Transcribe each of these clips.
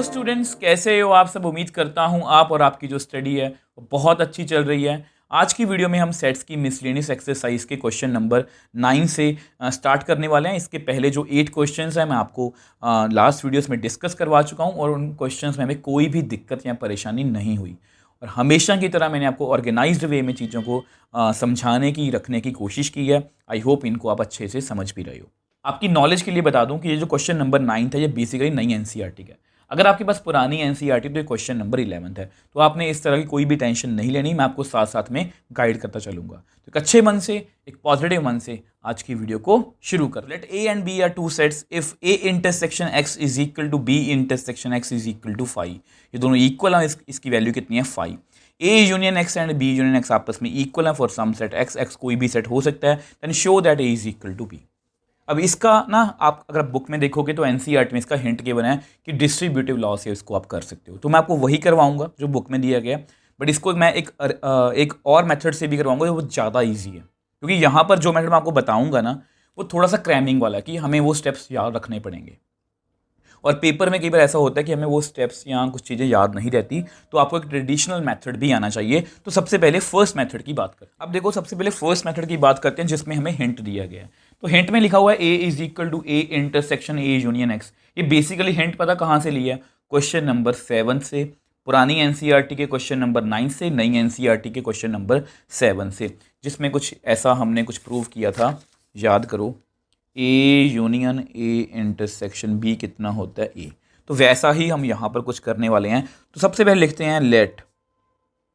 Students, कैसे हो आप सब। उम्मीद करता हूं आप और आपकी जो स्टडी है वो बहुत अच्छी चल रही है। आज की वीडियो में हम सेट्स की मिसलेनियस एक्सरसाइज के क्वेश्चन नंबर 9 से स्टार्ट करने वाले हैं। इसके पहले जो 8 क्वेश्चंस हैं मैं आपको लास्ट वीडियोस में डिस्कस करवा चुका हूं और उन क्वेश्चंस में हमें कोई भी दिक्कत या परेशानी नहीं हुई और हमेशा की तरह मैंने आपको ऑर्गेनाइज्ड वे में चीज़ों को समझाने की, रखने की कोशिश की है। आई होप इनको आप अच्छे से समझ भी रहे हो। आपकी नॉलेज के लिए बता दूं कि ये जो क्वेश्चन नंबर 9 है ये बेसिकली नई एनसीईआरटी का है। अगर आपके पास पुरानी एनसीईआरटी तो ये क्वेश्चन नंबर 11 है, तो आपने इस तरह की कोई भी टेंशन नहीं लेनी। मैं आपको साथ साथ में गाइड करता चलूंगा। तो एक अच्छे मन से, एक पॉजिटिव मन से आज की वीडियो को शुरू कर। Let A and B are two sets if A intersection X is equal to B intersection X is equal to 5। ये दोनों इक्वल है, इसकी वैल्यू कितनी है 5। A union X and B union X आपस में इक्वल है for some set X. X कोई भी सेट हो सकता है। Then show that A is equal to B. अब इसका ना आप अगर बुक में देखोगे तो एनसीईआरटी में इसका हिंट गिवन है कि डिस्ट्रीब्यूटिव लॉ से इसको आप कर सकते हो। तो मैं आपको वही करवाऊंगा जो बुक में दिया गया, बट इसको मैं एक और मेथड से भी करवाऊंगा जो ज़्यादा इजी है, क्योंकि यहाँ पर जो मेथड मैं आपको बताऊंगा ना वो थोड़ा सा क्रैमिंग वाला है कि हमें वो स्टेप्स याद रखने पड़ेंगे और पेपर में कई बार ऐसा होता है कि हमें वो स्टेप्स या कुछ चीज़ें याद नहीं रहती, तो आपको एक ट्रेडिशनल मेथड भी आना चाहिए। तो सबसे पहले फर्स्ट मेथड की बात करते हैं। अब देखो, सबसे पहले फर्स्ट मेथड की बात करते हैं जिसमें हमें हिंट दिया गया है। तो हिंट में लिखा हुआ है A is equal to A intersection A union X. ये बेसिकली हिंट पता कहाँ से लिया है? क्वेश्चन नंबर 7 से, पुरानी एनसीईआरटी के क्वेश्चन नंबर 9 से, नई एनसीईआरटी के क्वेश्चन नंबर 7 से, जिसमें कुछ ऐसा हमने कुछ प्रूव किया था, याद करो। A union A intersection B कितना होता है ए। तो वैसा ही हम यहाँ पर कुछ करने वाले हैं। तो सबसे पहले लिखते हैं let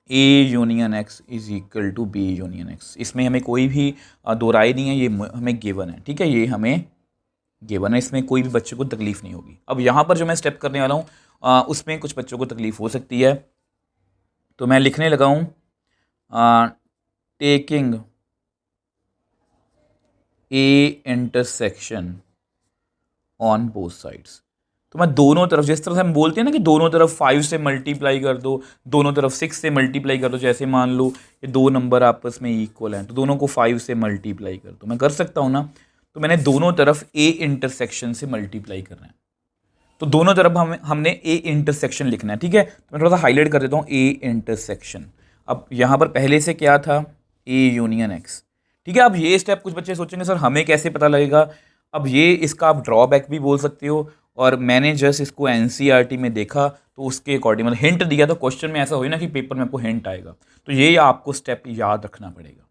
A union X is equal to B union X. इसमें हमें कोई भी दो राय नहीं है, ये हमें गिवन है, ठीक है, ये हमें गिवन है, इसमें कोई भी बच्चे को तकलीफ नहीं होगी। अब यहाँ पर जो मैं स्टेप करने वाला हूँ उसमें कुछ बच्चों को तकलीफ हो सकती है, तो मैं लिखने लगा हूँ taking A intersection on both sides. तो मैं दोनों तरफ, जिस तरह से हम बोलते हैं ना कि दोनों तरफ 5 से मल्टीप्लाई कर दो, दोनों तरफ 6 से मल्टीप्लाई कर दो, जैसे मान लो ये दो नंबर आपस में इक्वल हैं तो दोनों को 5 से मल्टीप्लाई कर दो, मैं कर सकता हूँ ना। तो मैंने दोनों तरफ ए इंटरसेक्शन से मल्टीप्लाई करना है, तो दोनों तरफ हमने ए इंटरसेक्शन लिखना है, ठीक है। तो मैं थोड़ा सा हाईलाइट कर देता हूँ ए इंटरसेक्शन। अब यहाँ पर पहले से क्या था? ए यूनियन एक्स, ठीक है। अब ये स्टेप कुछ बच्चे सोचेंगे सर हमें कैसे पता लगेगा? अब ये इसका आप ड्रॉबैक भी बोल सकते हो, और मैंने जस्ट इसको एनसीईआरटी में देखा तो उसके अकॉर्डिंग मतलब हिंट दिया, तो क्वेश्चन में ऐसा हो ना कि पेपर में आपको हिंट आएगा, तो ये आपको स्टेप याद रखना पड़ेगा।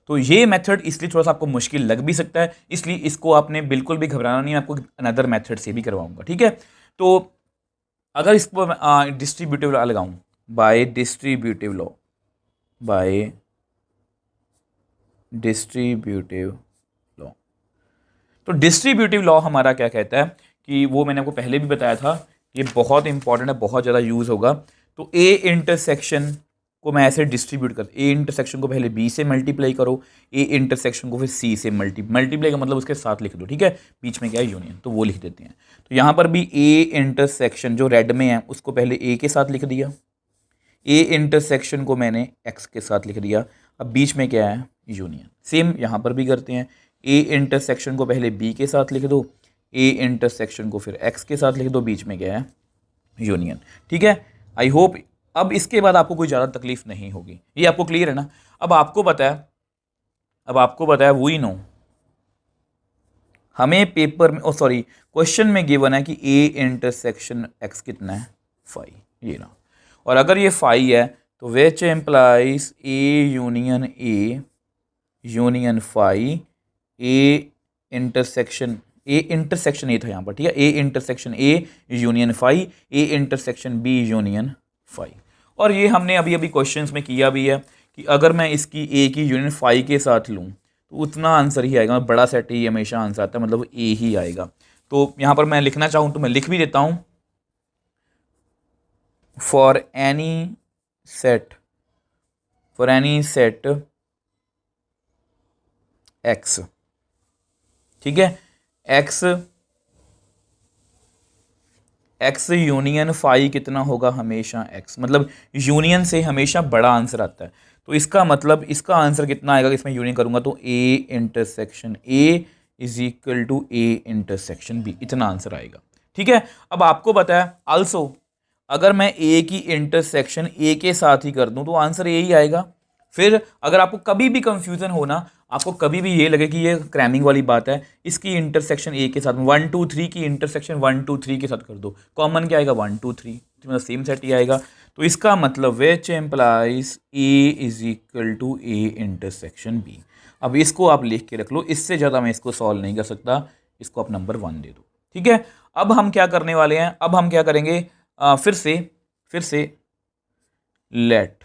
तो ये मेथड इसलिए थोड़ा सा आपको मुश्किल लग भी सकता है, इसलिए इसको आपने बिल्कुल भी घबराना नहीं है, आपको अनदर मेथड से भी करवाऊंगा, ठीक है। तो अगर इसको डिस्ट्रीब्यूटिव लॉ लगाऊं, bye distributive law, bye distributive law, तो डिस्ट्रीब्यूटिव लॉ हमारा क्या कहता है कि वो मैंने आपको पहले भी बताया था, ये बहुत इंपॉर्टेंट है, बहुत ज़्यादा यूज़ होगा। तो ए इंटरसेक्शन को मैं ऐसे डिस्ट्रीब्यूट कर, ए इंटरसेक्शन को पहले बी से मल्टीप्लाई करो, ए इंटरसेक्शन को फिर सी से मल्टीप्लाई का मतलब उसके साथ लिख दो, ठीक है, बीच में क्या है यूनियन, तो वो लिख देते हैं। तो यहाँ पर भी ए इंटरसेक्शन जो रेड में है उसको पहले ए के साथ लिख दिया, ए इंटरसेक्शन को मैंने एक्स के साथ लिख दिया, अब बीच में क्या है यूनियन। सेम यहाँ पर भी करते हैं, ए इंटरसेक्शन को पहले बी के साथ लिख दो, ए इंटरसेक्शन को फिर एक्स के साथ लिख दो, बीच में क्या है यूनियन, ठीक है। आई होप अब इसके बाद आपको कोई ज़्यादा तकलीफ नहीं होगी, ये आपको क्लियर है ना। अब आपको पता है वी नो, हमें पेपर में सॉरी क्वेश्चन में गिवन है कि ए इंटरसेक्शन एक्स कितना है 5, ये ना। और अगर ये 5 है तो which implies A union A union 5, A intersection A था यहाँ पर, ठीक है, A intersection A union 5, A intersection B union 5। और ये हमने अभी अभी क्वेश्चंस में किया भी है कि अगर मैं इसकी ए की यूनियन 5 के साथ लूँ तो उतना आंसर ही आएगा, बड़ा सेट ही हमेशा आंसर आता है, मतलब ए ही आएगा। तो यहाँ पर मैं लिखना चाहूँ तो मैं लिख भी देता हूँ, फॉर एनी सेट एक्स, ठीक है, एक्स यूनियन 5 कितना होगा? हमेशा एक्स, मतलब यूनियन से हमेशा बड़ा आंसर आता है। तो इसका मतलब इसका आंसर कितना आएगा? इसमें यूनियन करूंगा तो A intersection A is equal to A intersection B, इतना आंसर आएगा, ठीक है। अब आपको पता है आल्सो अगर मैं ए की इंटरसेक्शन ए के साथ ही कर दूं तो आंसर ए ही आएगा। फिर अगर आपको कभी भी कंफ्यूजन हो ना, आपको कभी भी ये लगे कि ये क्रैमिंग वाली बात है, इसकी इंटरसेक्शन ए के साथ 1 2 3 की इंटरसेक्शन 1 2 3 के साथ कर दो, कॉमन क्या आएगा 1 2 3, मतलब सेम सेट ही आएगा। तो इसका मतलब which implies A is equal to A intersection B. अब इसको आप लिख के रख लो, इससे ज़्यादा मैं इसको सॉल्व नहीं कर सकता, इसको आप नंबर 1 दे दो। ठीक है। अब हम क्या करने वाले हैं, अब हम क्या करेंगे, फिर से let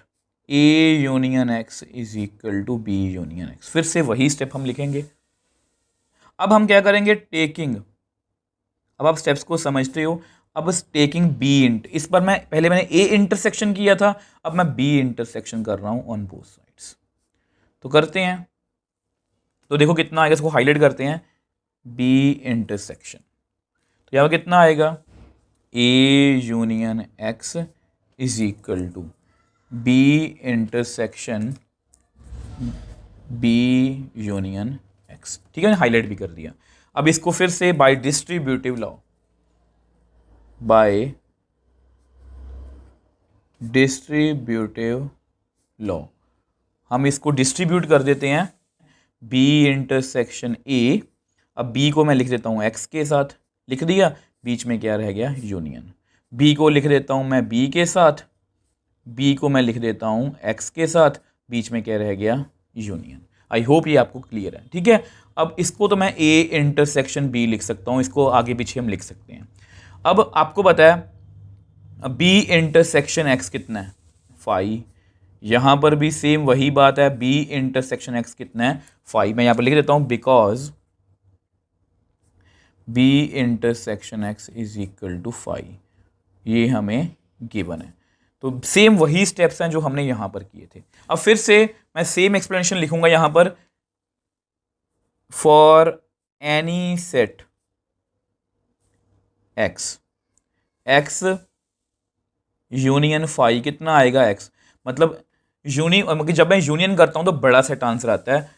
A union X is equal to B union X, फिर से वही स्टेप हम लिखेंगे। अब हम क्या करेंगे, टेकिंग, अब आप स्टेप्स को समझते हो, अब टेकिंग बी इंट, इस पर पहले मैंने ए इंटरसेक्शन किया था, अब मैं बी इंटरसेक्शन कर रहा हूं ऑन बोथ साइड्स। तो करते हैं, तो देखो कितना आएगा, इसको हाईलाइट करते हैं, बी इंटरसेक्शन, तो यहाँ पर कितना आएगा, A union X is equal to B intersection B union X. ठीक है, हाईलाइट भी कर दिया। अब इसको फिर से बाय डिस्ट्रीब्यूटिव लॉ हम इसको डिस्ट्रीब्यूट कर देते हैं, बी इंटरसेक्शन ए, अब बी को मैं लिख देता हूँ एक्स के साथ, लिख दिया, बीच में क्या रह गया, यूनियन। बी को लिख देता हूँ मैं बी के साथ, बी को मैं लिख देता हूँ एक्स के साथ, बीच में क्या रह गया, यूनियन। आई होप ये आपको क्लियर है। ठीक है। अब इसको तो मैं ए इंटरसेक्शन बी लिख सकता हूँ, इसको आगे पीछे हम लिख सकते हैं। अब आपको पता है बी इंटरसेक्शन एक्स कितना है, 5, यहाँ पर भी सेम वही बात है, बी इंटरसेक्शन एक्स कितना है, 5। मैं यहाँ पर लिख देता हूँ because B intersection X is equal to 5, ये हमें गिवन है। तो सेम वही स्टेप्स हैं जो हमने यहां पर किए थे। अब फिर से मैं सेम एक्सप्लेनेशन लिखूंगा यहां पर, for any set x union 5 कितना आएगा, एक्स, मतलब जब मैं यूनियन करता हूं तो बड़ा सेट आंसर आता है,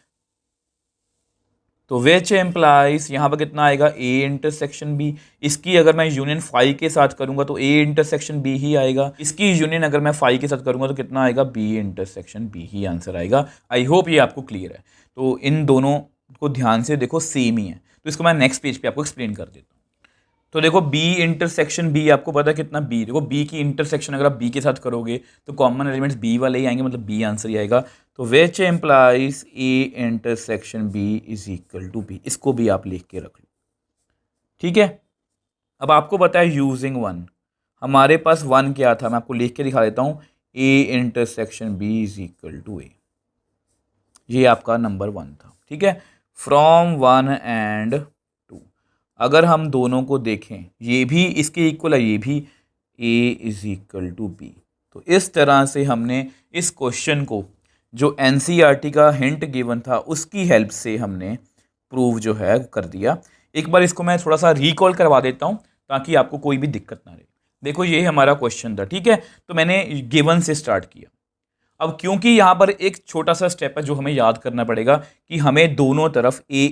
तो विच एम्प्लाइज यहाँ पर कितना आएगा, ए इंटरसेक्शन बी। इसकी अगर मैं यूनियन 5 के साथ करूंगा तो ए इंटरसेक्शन बी ही आएगा, इसकी यूनियन अगर मैं 5 के साथ करूंगा तो कितना आएगा, बी इंटरसेक्शन बी ही आंसर आएगा। आई होप ये आपको क्लियर है। तो इन दोनों को ध्यान से देखो, सेम ही है, तो इसको मैं नेक्स्ट पेज पे आपको एक्सप्लेन कर देता हूँ। तो देखो बी इंटरसेक्शन बी, आपको पता है कितना बी, देखो बी की इंटरसेक्शन अगर आप बी के साथ करोगे तो कॉमन एलिमेंट्स बी वाले ही आएंगे, मतलब बी आंसर ही आएगा। तो which implies A intersection B is equal to B, इसको भी आप लिख के रख लो। ठीक है। अब आपको पता है यूजिंग 1, हमारे पास 1 क्या था, मैं आपको लिख के दिखा देता हूँ, A intersection B is equal to A, ये आपका नंबर 1 था। ठीक है। फ्रॉम 1 एंड अगर हम दोनों को देखें, ये भी इसके इक्वल है, ये भी, ए इज इक्वल टू बी। तो इस तरह से हमने इस क्वेश्चन को, जो एनसीईआरटी का हिंट गिवन था उसकी हेल्प से हमने प्रूव जो है कर दिया। एक बार इसको मैं थोड़ा सा रिकॉल करवा देता हूँ ताकि आपको कोई भी दिक्कत ना रहे। देखो ये हमारा क्वेश्चन था, ठीक है, तो मैंने गिवन से स्टार्ट किया। अब क्योंकि यहाँ पर एक छोटा सा स्टेप है जो हमें याद करना पड़ेगा कि हमें दोनों तरफ ए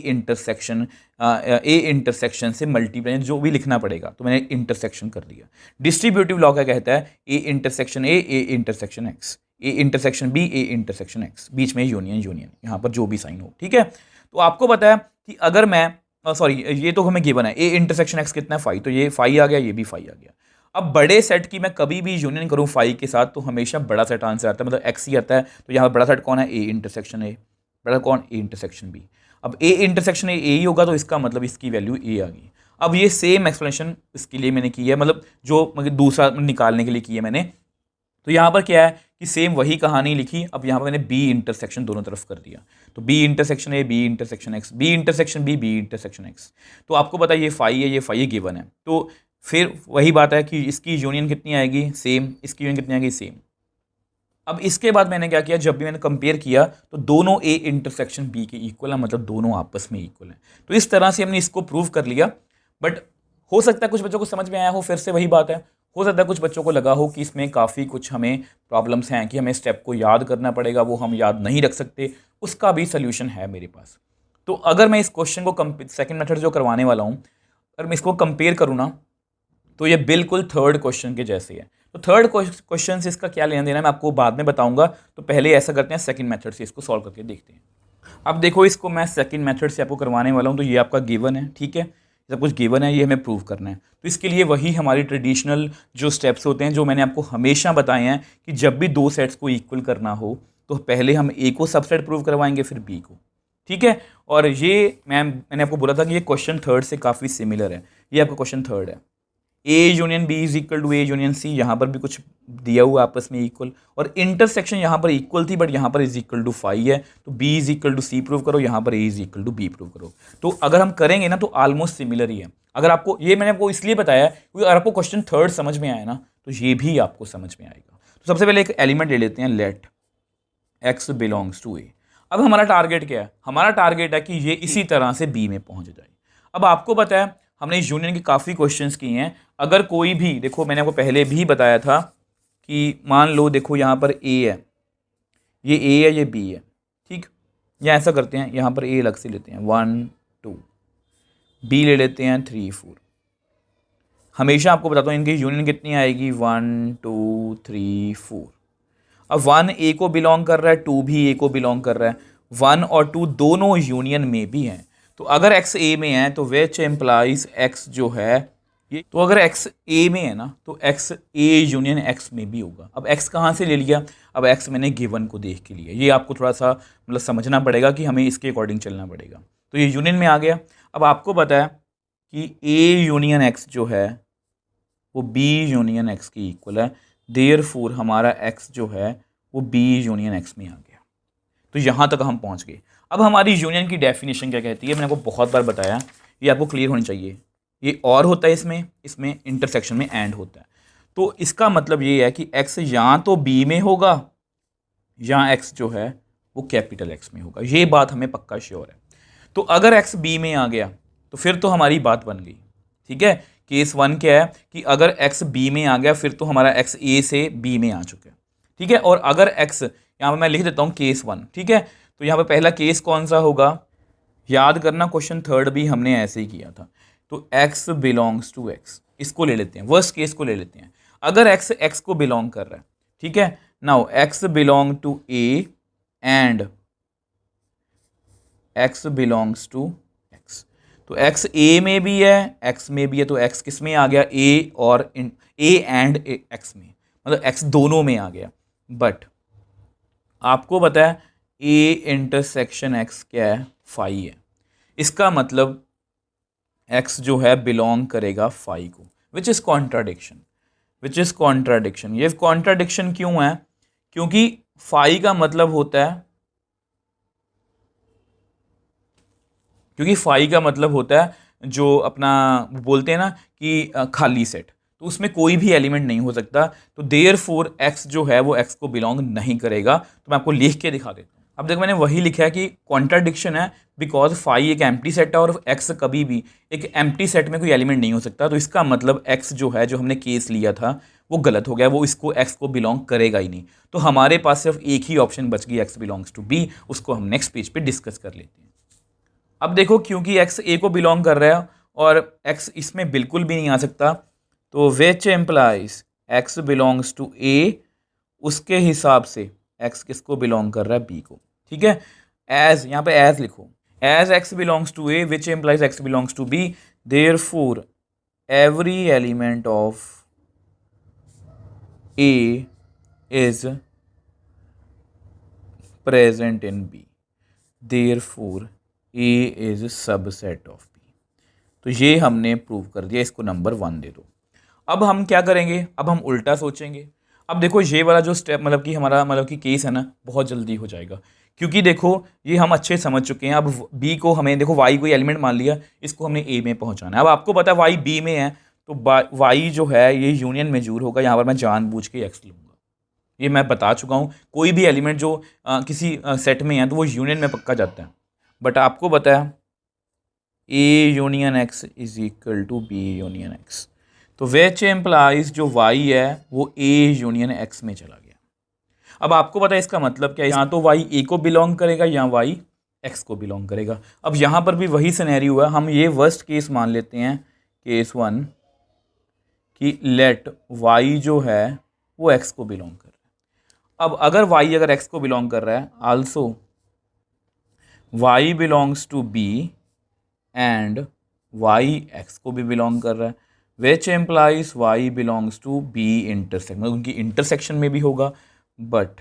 इंटरसेक्शन से मल्टीप्लाई जो भी लिखना पड़ेगा, तो मैंने इंटरसेक्शन कर दिया। डिस्ट्रीब्यूटिव लॉ क्या कहता है, A intersection A intersection X, A intersection B A intersection X, बीच में यूनियन यहाँ पर जो भी साइन हो। ठीक है। तो आपको पता है कि अगर मैं सॉरी ये तो हमें गिवन है, ए इंटरसेक्शन एक्स कितना है 5, तो ये 5 आ गया, ये भी 5 आ गया। अब बड़े सेट की मैं कभी भी यूनियन करूं 5 के साथ तो हमेशा बड़ा सेट आंसर आता है, मतलब एक्स ही आता है। तो यहाँ पर बड़ा सेट कौन है, ए इंटरसेक्शन ए, बड़ा कौन, ए इंटरसेक्शन बी। अब ए इंटरसेक्शन ए ही होगा, तो इसका मतलब इसकी वैल्यू ए आ गई। अब ये सेम एक्सप्लेनेशन इसके लिए मैंने की है, मतलब जो दूसरा निकालने के लिए की है मैंने। तो यहाँ पर क्या है कि सेम वही कहानी लिखी, अब यहाँ पर मैंने बी इंटरसेक्शन दोनों तरफ कर दिया। तो B intersection A B intersection X, B intersection B B intersection X. तो आपको पता है ये 5 है, ये 5 गिवन है, तो फिर वही बात है कि इसकी यूनियन कितनी आएगी, सेम, इसकी यूनियन कितनी आएगी, सेम। अब इसके बाद मैंने क्या किया, जब भी मैंने कंपेयर किया तो दोनों ए इंटरसेक्शन बी के इक्वल है, मतलब दोनों आपस में इक्वल है। तो इस तरह से हमने इसको प्रूव कर लिया। बट हो सकता है कुछ बच्चों को समझ में आया हो, फिर से वही बात है, हो सकता है कुछ बच्चों को लगा हो कि इसमें काफ़ी कुछ हमें प्रॉब्लम्स हैं कि हमें स्टेप को याद करना पड़ेगा, वो हम याद नहीं रख सकते, उसका भी सोल्यूशन है मेरे पास। तो अगर मैं इस क्वेश्चन को सेकंड मेथड जो करवाने वाला हूँ, अगर मैं इसको कंपेयर करूँ ना, तो ये बिल्कुल थर्ड क्वेश्चन के जैसे है। तो थर्ड क्वेश्चन से इसका क्या लेना देना है मैं आपको बाद में बताऊंगा। तो पहले ऐसा करते हैं, सेकंड मेथड से इसको सॉल्व करके देखते हैं। अब देखो, इसको मैं सेकंड मेथड से आपको करवाने वाला हूँ। तो ये आपका गिवन है, ठीक है, सब कुछ गिवन है, ये हमें प्रूव करना है। तो इसके लिए वही हमारी ट्रेडिशनल जो स्टेप्स होते हैं जो मैंने आपको हमेशा बताए हैं कि जब भी दो सेट्स को इक्वल करना हो तो पहले हम ए को सबसेट प्रूव करवाएंगे, फिर बी को, ठीक है। और ये मैंने आपको बोला था कि ये क्वेश्चन थर्ड से काफ़ी सिमिलर है। ये आपका क्वेश्चन थर्ड है, A union B is equal to A union C. यहाँ पर भी कुछ दिया हुआ आपस में इक्वल, और इंटरसेक्शन यहाँ पर इक्वल थी बट यहाँ पर इज इक्वल टू 5 है। तो B is equal to C prove करो, यहाँ पर A is equal to B prove करो। तो अगर हम करेंगे ना तो ऑलमोस्ट सिमिलर ही है। अगर आपको ये मैंने आपको इसलिए बताया क्योंकि अगर आपको क्वेश्चन थर्ड समझ में आया ना तो ये भी आपको समझ में आएगा। तो सबसे पहले एक एलिमेंट ले लेते हैं, लेट एक्स बिलोंग्स टू ए। अब हमारा टारगेट क्या है? हमारा टारगेट है कि ये इसी तरह से बी में पहुंच जाए। अब आपको पता है हमने इस यूनियन के काफ़ी क्वेश्चंस किए हैं। अगर कोई भी, देखो मैंने आपको पहले भी बताया था कि मान लो देखो यहाँ पर ए है, ये ए है, ये बी है, ठीक। या ऐसा करते हैं, यहाँ पर ए अलग से लेते हैं 1 2, बी ले लेते हैं 3 4। हमेशा आपको बताता हूँ इनकी यूनियन कितनी आएगी, 1 2 3 4। अब 1 ए को बिलोंग कर रहा है, 2 भी ए को बिलोंग कर रहा है, 1 और 2 दोनों यूनियन में भी हैं। तो अगर x ए में है तो विच एम्प्लाइज x जो है ये, तो अगर x ए में है ना तो x ए यूनियन x में भी होगा। अब x कहाँ से ले लिया? अब x मैंने गिवन को देख के लिया। ये आपको थोड़ा सा मतलब समझना पड़ेगा कि हमें इसके अकॉर्डिंग चलना पड़ेगा। तो ये यूनियन में आ गया। अब आपको पता है कि a यूनियन x जो है वो b यूनियन x की इक्वल है, देयरफॉर हमारा x जो है वो b यूनियन x में आ गया। तो यहाँ तक हम पहुँच गए। अब हमारी यूनियन की डेफिनेशन क्या कहती है, मैंने आपको बहुत बार बताया, ये आपको क्लियर होनी चाहिए। ये और होता है इसमें इंटरसेक्शन में एंड होता है। तो इसका मतलब ये है कि x या तो b में होगा या x जो है वो कैपिटल X में होगा। ये बात हमें पक्का श्योर है। तो अगर x b में आ गया तो फिर तो हमारी बात बन गई, ठीक है। केस 1 क्या है कि अगर x b में आ गया फिर तो हमारा x a से b में आ चुका है, ठीक है। और अगर x, यहाँ पर मैं लिख देता हूँ केस 1, ठीक है। तो यहाँ पर पहला केस कौन सा होगा, याद करना क्वेश्चन थर्ड भी हमने ऐसे ही किया था। तो x बिलोंग्स टू x, इसको ले लेते हैं, वर्स्ट केस को ले लेते हैं। अगर x को बिलोंग कर रहा है, ठीक है। Now x belong to a and x belongs to x। तो x a में भी है, x में भी है, तो x किस में आ गया, a और a एंड x में, मतलब x दोनों में आ गया। बट आपको पता है a इंटरसेक्शन x क्या है, 5 है। इसका मतलब x जो है बिलोंग करेगा 5 को, विच इज़ कॉन्ट्राडिक्शन। ये कॉन्ट्राडिक्शन क्यों है? क्योंकि 5 का मतलब होता है, जो अपना बोलते हैं ना कि खाली सेट, तो उसमें कोई भी एलिमेंट नहीं हो सकता। तो देयरफॉर x जो है वो x को बिलोंग नहीं करेगा। तो मैं आपको लिख के दिखा देता हूँ। अब देखो मैंने वही लिखा है कि कॉन्ट्राडिक्शन है बिकॉज 5 एक एम्प्टी सेट है और x कभी भी एक एम्प्टी सेट में कोई एलिमेंट नहीं हो सकता। तो इसका मतलब x जो है, जो हमने केस लिया था वो गलत हो गया, वो इसको x को बिलोंग करेगा ही नहीं। तो हमारे पास सिर्फ एक ही ऑप्शन बच गई, x बिलोंग्स टू b। उसको हम नेक्स्ट पेज पे डिस्कस कर लेते हैं। अब देखो क्योंकि x a को बिलोंग कर रहा है और x इसमें बिल्कुल भी नहीं आ सकता, तो which implies x belongs to a, उसके हिसाब से x किसको बिलोंग कर रहा है, b को, ठीक है। एज, यहाँ पे एज लिखो, as x belongs to a which implies x belongs to b, therefore every element of a is present in b, therefore a is subset of b। तो ये हमने प्रूव कर दिया, इसको नंबर 1 दे दो। अब हम क्या करेंगे, अब हम उल्टा सोचेंगे। अब देखो ये वाला जो स्टेप मतलब कि हमारा मतलब कि केस है ना बहुत जल्दी हो जाएगा, क्योंकि देखो ये हम अच्छे समझ चुके हैं। अब b को हमें देखो y कोई एलिमेंट मान लिया, इसको हमने a में पहुंचाना है। अब आपको पता है y b में है तो y जो है ये यूनियन मेजूर होगा। यहाँ पर मैं जानबूझ के x लूँगा, ये मैं बता चुका हूँ। कोई भी एलिमेंट जो किसी सेट में है तो वो यूनियन में पक्का जाता है। बट आपको पता है a union x is equal to b union x, तो विच एम्प्लाइज जो y है वो a यूनियन x में चला गया। अब आपको पता है इसका मतलब क्या है, यहाँ तो y a को बिलोंग करेगा या y x को बिलोंग करेगा। अब यहाँ पर भी वही सिनेरियो हुआ, हम ये वर्स्ट केस मान लेते हैं, केस 1 कि लेट y जो है वो x को बिलोंग कर रहा है। अब अगर y अगर x को बिलोंग कर रहा है, also y belongs to b and y x को भी बिलोंग कर रहा है, which implies y belongs to b इंटरसेक्शन, मतलब उनकी इंटरसेक्शन में भी होगा, बट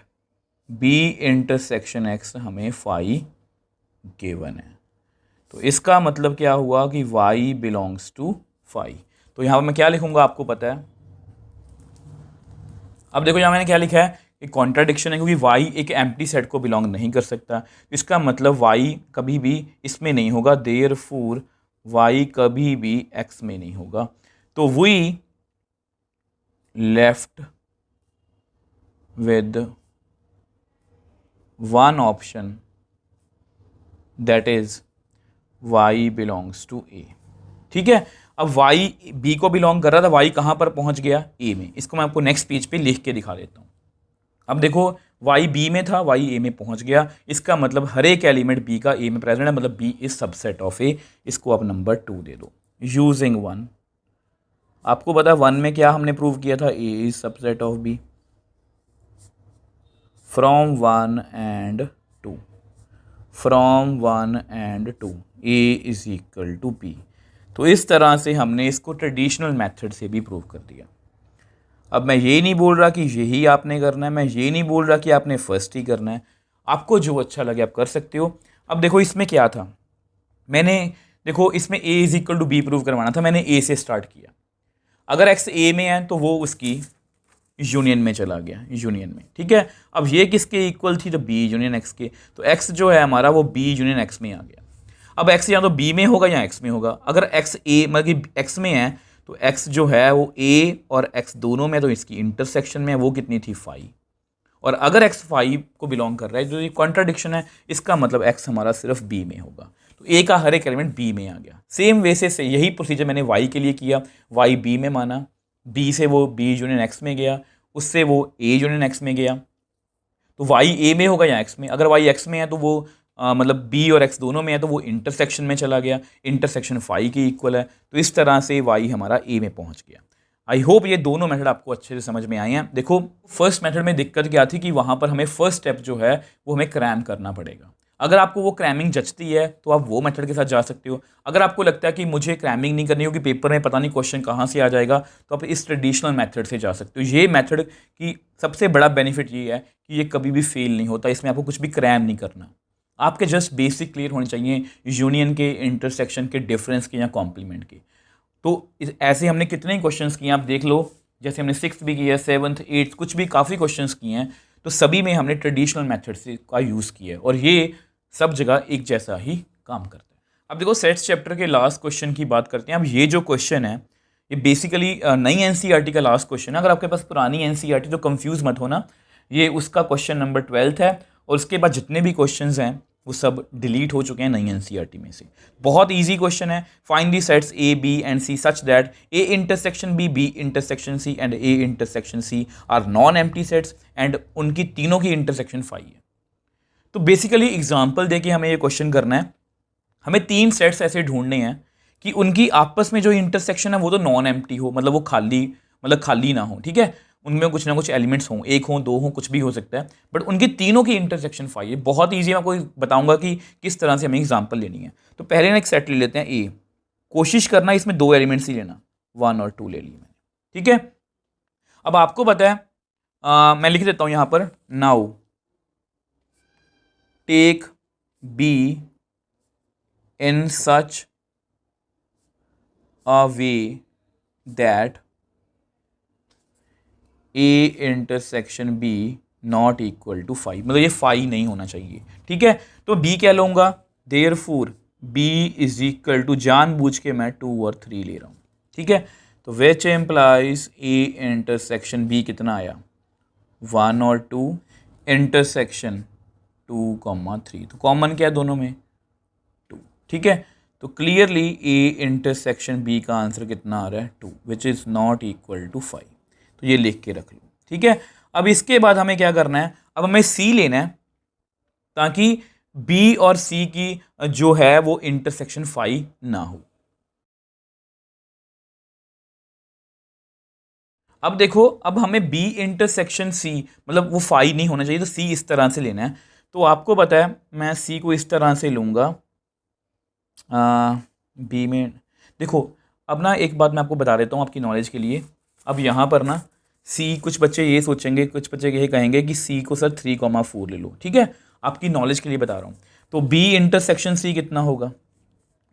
b इंटरसेक्शन x हमें फाई गिवन है। तो इसका मतलब क्या हुआ कि y बिलोंग्स टू फाई। तो यहाँ पर मैं क्या लिखूंगा आपको पता है। अब देखो यहाँ मैंने क्या लिखा है, एक कॉन्ट्राडिक्शन है क्योंकि y एक एम्प्टी सेट को बिलोंग नहीं कर सकता। इसका मतलब y कभी भी इसमें नहीं होगा, देयरफॉर y कभी भी x में नहीं होगा। तो we left with one option that is y belongs to a। ठीक है, अब y b को बिलोंग कर रहा था, y कहाँ पर पहुंच गया, a में। इसको मैं आपको नेक्स्ट पेज पे लिख के दिखा देता हूँ। अब देखो y b में था, y a में पहुंच गया, इसका मतलब हर एक एलिमेंट b का a में प्रेजेंट है, मतलब b is subset of a। इसको आप नंबर 2 दे दो यूजिंग 1। आपको पता 1 में क्या हमने प्रूव किया था, a is subset of b from 1 and 2, from 1 and 2 a is equal to b। तो इस तरह से हमने इसको ट्रेडिशनल मेथड से भी प्रूव कर दिया। अब मैं ये नहीं बोल रहा कि यही आपने करना है, मैं ये नहीं बोल रहा कि आपने फर्स्ट ही करना है, आपको जो अच्छा लगे आप कर सकते हो। अब देखो इसमें क्या था, मैंने देखो इसमें a is equal to B prove करवाना था, मैंने a से स्टार्ट किया। अगर x a में है तो वो उसकी यूनियन में चला गया, यूनियन में। ठीक है, अब ये किसके इक्वल थी, तो b यूनियन x के। तो x जो है हमारा वो b यूनियन x में आ गया। अब x या तो b में होगा या x में होगा। अगर x a मतलब कि x में है तो x जो है वो a और x दोनों में, तो इसकी इंटरसेक्शन में वो कितनी थी, 5। और अगर x 5 को बिलोंग कर रहा है, जो ये कॉन्ट्राडिक्शन है, इसका मतलब x हमारा सिर्फ b में होगा। तो a का हर एक एलिमेंट b में आ गया। सेम वैसे से यही प्रोसीजर मैंने y के लिए किया, y b में माना, b से वो b यूनियन x में गया, उससे वो a यूनियन x में गया। तो y a में होगा या x में। अगर y x में है तो वो मतलब b और x दोनों में है तो वो इंटरसेक्शन में चला गया, इंटरसेक्शन 5 के इक्वल है। तो इस तरह से y हमारा a में पहुंच गया। आई होप ये दोनों मेथड आपको अच्छे से समझ में आए हैं। देखो फर्स्ट मेथड में दिक्कत क्या थी कि वहां पर हमें फर्स्ट स्टेप जो है वो हमें क्रैम करना पड़ेगा। अगर आपको वो क्रैमिंग जचती है तो आप वो मेथड के साथ जा सकते हो। अगर आपको लगता है कि मुझे क्रैमिंग नहीं करनी होगी, पेपर में पता नहीं क्वेश्चन कहाँ से आ जाएगा, तो आप इस ट्रेडिशनल मेथड से जा सकते हो। ये मेथड की सबसे बड़ा बेनिफिट ये है कि ये कभी भी फेल नहीं होता, इसमें आपको कुछ भी क्रैम नहीं करना। आपके जस्ट बेसिक क्लियर होने चाहिए यूनियन के, इंटरसेक्शन के, डिफरेंस के या कॉम्प्लीमेंट के। तो ऐसे हमने कितने ही क्वेश्चंस किए आप देख लो, जैसे हमने 6th भी किया, 7th 8th कुछ भी काफ़ी क्वेश्चंस किए हैं। तो सभी में हमने ट्रेडिशनल मेथड से का यूज़ किया है और ये सब जगह एक जैसा ही काम करता है। अब देखो सेट्स चैप्टर के लास्ट क्वेश्चन की बात करते हैं। अब ये जो क्वेश्चन है ये बेसिकली नई एनसीईआरटी का लास्ट क्वेश्चन है। अगर आपके पास पुरानी एनसीईआरटी तो कंफ्यूज मत होना, ये उसका क्वेश्चन नंबर 12th है और उसके बाद जितने भी क्वेश्चंस हैं वो सब डिलीट हो चुके हैं नई एनसीईआरटी में से। बहुत इजी क्वेश्चन है, find the sets A B and C such that A intersection B intersection C and A intersection C are non empty sets and उनकी तीनों की इंटरसेक्शन 5 है। तो बेसिकली एग्जाम्पल देके हमें ये क्वेश्चन करना है। हमें 3 सेट्स ऐसे ढूंढने हैं कि उनकी आपस में जो इंटरसेक्शन है वो तो नॉन एम्प्टी हो, मतलब वो खाली, मतलब खाली ना हो। ठीक है, उनमें कुछ ना कुछ एलिमेंट्स हों, एक हो, दो हो, कुछ भी हो सकता है, बट उनकी तीनों की इंटरसेक्शन 5 है। बहुत ईजी, मैं आपको बताऊंगा कि किस तरह से हमें एग्जाम्पल लेनी है। तो पहले ना एक सेट ले लेते हैं ए। कोशिश करना इसमें 2 एलिमेंट्स ही लेना, 1 और 2 ले ली मैंने। ठीक है, अब आपको पता है मैं लिख देता हूं यहां पर, now take B in such a way that a intersection b not equal to 5, मतलब ये 5 नहीं होना चाहिए। ठीक है, तो b क्या लूंगा, therefore b is equal to, जानबूझ के मैं 2 और 3 ले रहा हूँ। ठीक है, तो which employees a intersection b कितना आया, 1 और 2 इंटरसेक्शन 2, 3। तो कॉमन क्या है दोनों में, 2। ठीक है, तो क्लियरली ए इंटरसेक्शन बी का आंसर कितना आ रहा है, 2, which is not equal to 5। तो ये लिख के रख लो। ठीक है, अब इसके बाद हमें क्या करना है, अब हमें सी लेना है ताकि बी और सी की जो है वो इंटरसेक्शन 5 ना हो। अब देखो, अब हमें बी इंटरसेक्शन सी, मतलब वो फाई नहीं होना चाहिए, तो सी इस तरह से लेना है। तो आपको पता है मैं सी को इस तरह से लूँगा, बी में देखो, अब ना एक बात मैं आपको बता देता हूँ आपकी नॉलेज के लिए। अब यहाँ पर ना सी, कुछ बच्चे ये सोचेंगे, कुछ बच्चे ये कहेंगे कि सी को सर 3,4 ले लो, ठीक है, आपकी नॉलेज के लिए बता रहा हूँ। तो बी इंटरसेक्शन सी कितना होगा,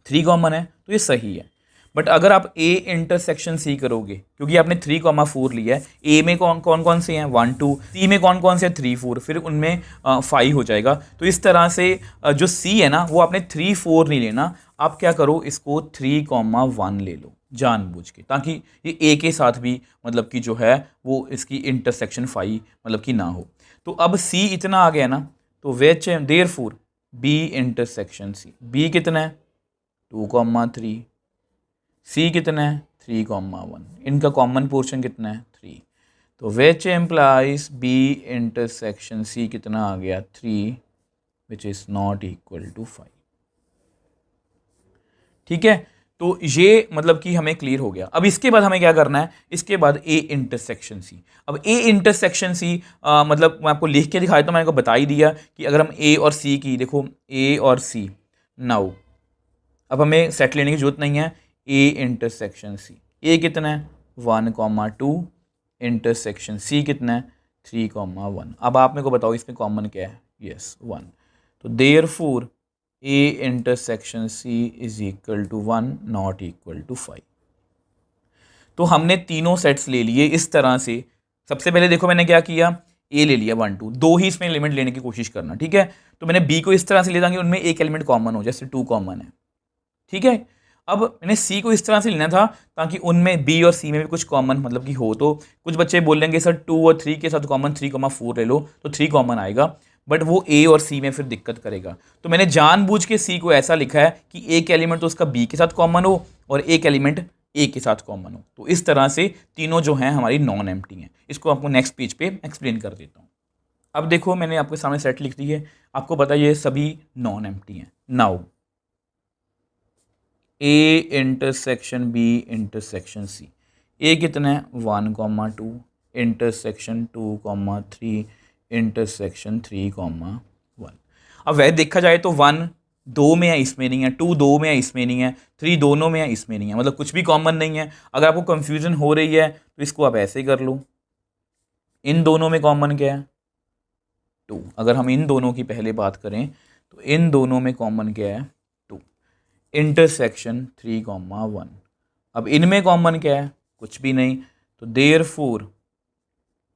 3 कॉमन है, तो ये सही है। बट अगर आप ए इंटरसेक्शन सी करोगे, क्योंकि आपने 3,4 लिया है, ए में कौन कौन कौन से हैं 1 2, सी में कौन कौन से हैं 3 4, फिर उनमें 5 हो जाएगा। तो इस तरह से जो सी है ना वो आपने 3 4 नहीं लेना, आप क्या करो, इसको 3,1 ले लो जानबूझ के, ताकि ये ए के साथ भी मतलब कि जो है वो इसकी इंटरसेक्शन 5 मतलब कि ना हो। तो अब सी इतना आ गया ना, तो which therefore B intersection C, B कितना है 2,3, सी कितना है 3,1, इनका कॉमन पोर्शन कितना है 3, तो which implies B intersection C कितना आ गया 3, which is not equal to 5। ठीक है, तो ये मतलब कि हमें क्लियर हो गया। अब इसके बाद हमें क्या करना है, इसके बाद ए इंटरसेक्शन सी। अब ए इंटरसेक्शन सी मतलब मैं आपको लिख के दिखाया, तो मैंने आपको बता ही दिया कि अगर हम ए और सी की, देखो ए और सी, नाउ अब हमें सेट लेने की जरूरत नहीं है, ए इंटरसेक्शन सी, ए कितना है 1,2, इंटरसेक्शन सी कितना है 3,1। अब आप मेरे को बताओ इसमें कॉमन क्या है, यस 1, तो therefore A intersection C is equal to 1 not equal to 5। तो हमने तीनों सेट्स ले लिए इस तरह से। सबसे पहले देखो मैंने क्या किया, ए ले लिया 1 2, दो ही इसमें एलिमेंट लेने की कोशिश करना, ठीक है। तो मैंने बी को इस तरह से ले ताकि उनमें एक एलिमेंट कॉमन हो, जैसे 2 कॉमन है, ठीक है। अब मैंने सी को इस तरह से लेना था ताकि उनमें बी और सी में भी कुछ कॉमन मतलब कि हो। तो कुछ बच्चे बोलेंगे सर 2 और 3 के साथ कॉमन 3,4 ले लो, तो 3 कॉमन आएगा, बट वो ए और सी में फिर दिक्कत करेगा। तो मैंने जानबूझ के सी को ऐसा लिखा है कि एक एलिमेंट तो उसका बी के साथ कॉमन हो और एक एलिमेंट ए के साथ कॉमन हो। तो इस तरह से तीनों जो हैं हमारी नॉन एम्प्टी हैं। इसको आपको नेक्स्ट पेज पे एक्सप्लेन कर देता हूँ। अब देखो मैंने आपके सामने सेट लिख दी है, आपको पता है ये सभी नॉन एम्प्टी हैं। Now A intersection B intersection C, A कितना है 1,2, इंटरसेक्शन 2,3, इंटरसेक्शन 3,1। अब वह देखा जाए तो 1 2 में है इसमें नहीं है, 2 2 में है इसमें नहीं है, 3 दोनों में है इसमें नहीं है, मतलब कुछ भी कॉमन नहीं है। अगर आपको कंफ्यूजन हो रही है तो इसको आप ऐसे ही कर लो, इन दोनों में कॉमन क्या है 2। अगर हम इन दोनों की पहले बात करें तो इन दोनों में कॉमन क्या है 2, इंटरसेक्शन 3,1। अब इनमें कॉमन क्या है कुछ भी नहीं, तो देयरफॉर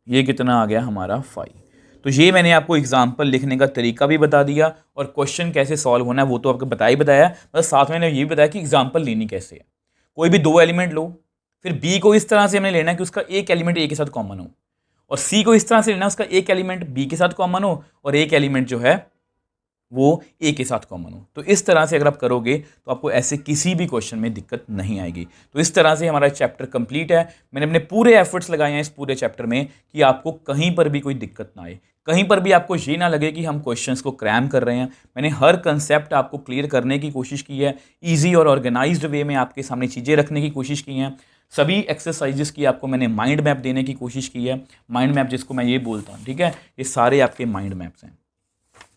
ये कितना आ गया हमारा 5। तो ये मैंने आपको एग्जाम्पल लिखने का तरीका भी बता दिया और क्वेश्चन कैसे सॉल्व होना है वो तो आपको बताया, बस साथ में मैंने ये भी बताया कि एग्जाम्पल लेनी कैसे है। कोई भी दो एलिमेंट लो, फिर बी को इस तरह से हमने लेना है कि उसका एक एलिमेंट ए के साथ कॉमन हो, और सी को इस तरह से लेना है उसका एक एलिमेंट बी के साथ कॉमन हो और एक एलिमेंट जो है वो ए के साथ कॉमन हो। तो इस तरह से अगर आप करोगे तो आपको ऐसे किसी भी क्वेश्चन में दिक्कत नहीं आएगी। तो इस तरह से हमारा चैप्टर कंप्लीट है। मैंने अपने पूरे एफर्ट्स लगाए हैं इस पूरे चैप्टर में कि आपको कहीं पर भी कोई दिक्कत ना आए, कहीं पर भी आपको ये ना लगे कि हम क्वेश्चंस को क्रैम कर रहे हैं। मैंने हर कंसेप्ट आपको क्लियर करने की कोशिश की है, ईजी और ऑर्गेनाइज्ड वे में आपके सामने चीज़ें रखने की कोशिश की हैं। सभी एक्सरसाइजेस की आपको मैंने माइंड मैप देने की कोशिश की है। माइंड मैप जिसको मैं ये बोलता हूँ, ठीक है, ये सारे आपके माइंड मैप्स हैं।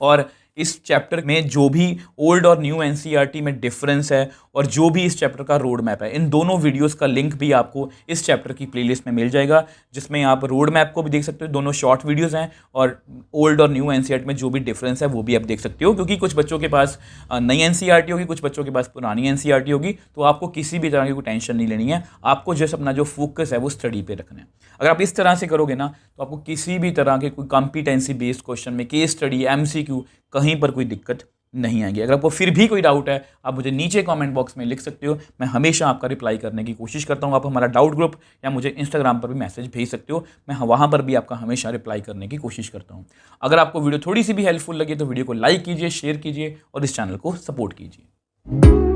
और इस चैप्टर में जो भी ओल्ड और न्यू एनसीईआरटी में डिफरेंस है और जो भी इस चैप्टर का रोड मैप है, इन दोनों वीडियोस का लिंक भी आपको इस चैप्टर की प्लेलिस्ट में मिल जाएगा, जिसमें आप रोड मैप को भी देख सकते हो। दोनों शॉर्ट वीडियोस हैं और ओल्ड और न्यू एनसीईआरटी में जो भी डिफरेंस है वो भी आप देख सकते हो, क्योंकि कुछ बच्चों के पास नई एनसीईआरटी होगी, कुछ बच्चों के पास पुरानी एनसीईआरटी होगी। तो आपको किसी भी तरह की कोई टेंशन नहीं लेनी है, आपको जस्ट अपना जो फोकस है वो स्टडी पे रखना है। अगर आप इस तरह से करोगे ना तो आपको किसी भी तरह के कोई कॉम्पिटेंसी बेस्ड क्वेश्चन में, केस स्टडी, एमसीक्यू, कहीं पर कोई दिक्कत नहीं आएगी। अगर आपको फिर भी कोई डाउट है आप मुझे नीचे कमेंट बॉक्स में लिख सकते हो, मैं हमेशा आपका रिप्लाई करने की कोशिश करता हूँ। आप हमारा डाउट ग्रुप या मुझे इंस्टाग्राम पर भी मैसेज भेज सकते हो, मैं वहाँ पर भी आपका हमेशा रिप्लाई करने की कोशिश करता हूँ। अगर आपको वीडियो थोड़ी सी भी हेल्पफुल लगी तो वीडियो को लाइक कीजिए, शेयर कीजिए और इस चैनल को सपोर्ट कीजिए।